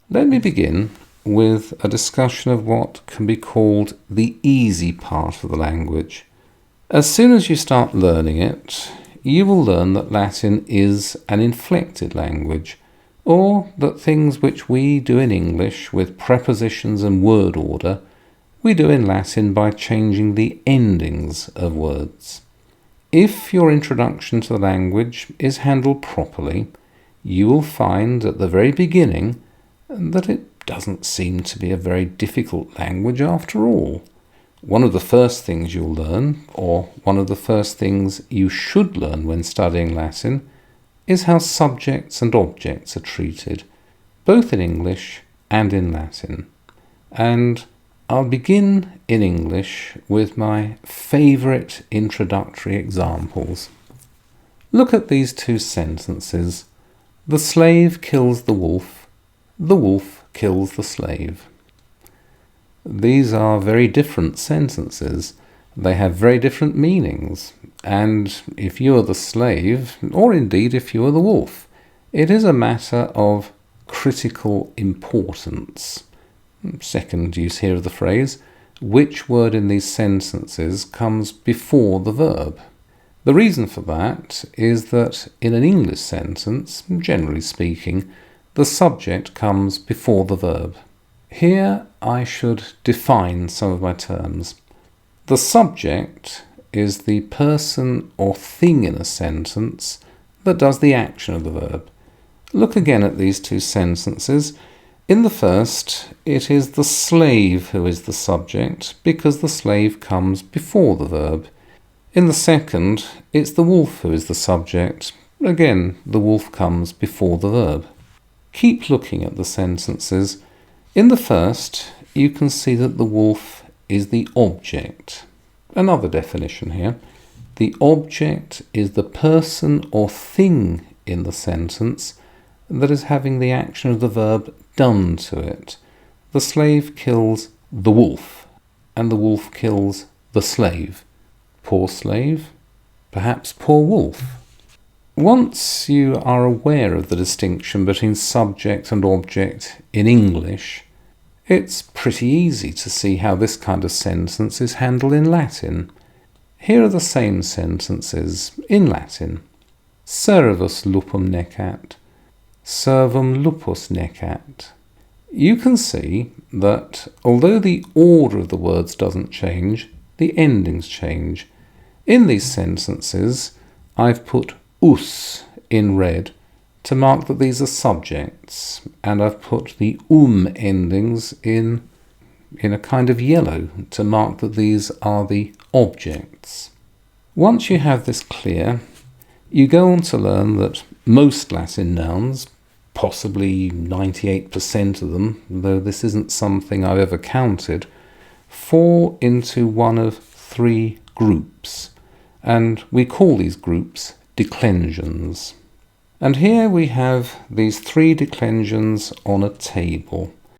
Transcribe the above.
Let me begin with a discussion of what can be called the easy part of the language. As soon as you start learning it, you will learn that Latin is an inflected language, or that things which we do in English with prepositions and word order, we do in Latin by changing the endings of words. If your introduction to the language is handled properly, you will find at the very beginning that it doesn't seem to be a very difficult language after all. One of the first things you'll learn, or one of the first things you should learn when studying Latin, is how subjects and objects are treated, both in English and in Latin. And I'll begin in English with my favourite introductory examples. Look at these two sentences. The slave kills the wolf kills the slave. These are very different sentences. They have very different meanings. And if you are the slave, or indeed if you are the wolf, it is a matter of critical importance. Second use here of the phrase, which word in these sentences comes before the verb? The reason for that is that in an English sentence, generally speaking, the subject comes before the verb. Here I should define some of my terms. The subject is the person or thing in a sentence that does the action of the verb. Look again at these two sentences. In the first, it is the slave who is the subject because the slave comes before the verb. In the second, it's the wolf who is the subject. Again, the wolf comes before the verb. Keep looking at the sentences. In the first, you can see that the wolf is the object. Another definition here. The object is the person or thing in the sentence that is having the action of the verb done to it. The slave kills the wolf, and the wolf kills the slave. Poor slave, perhaps poor wolf. Once you are aware of the distinction between subject and object in English, it's pretty easy to see how this kind of sentence is handled in Latin. Here are the same sentences in Latin. Servus lupum necat, servum lupus necat. You can see that although the order of the words doesn't change, the endings change. In these sentences, I've put us in red to mark that these are subjects, and I've put the endings in a kind of yellow to mark that these are the objects. Once you have this clear, you go on to learn that most Latin nouns, possibly 98% of them, though this isn't something I've ever counted, fall into one of three groups, and we call these groups declensions. And here we have these three declensions on a table.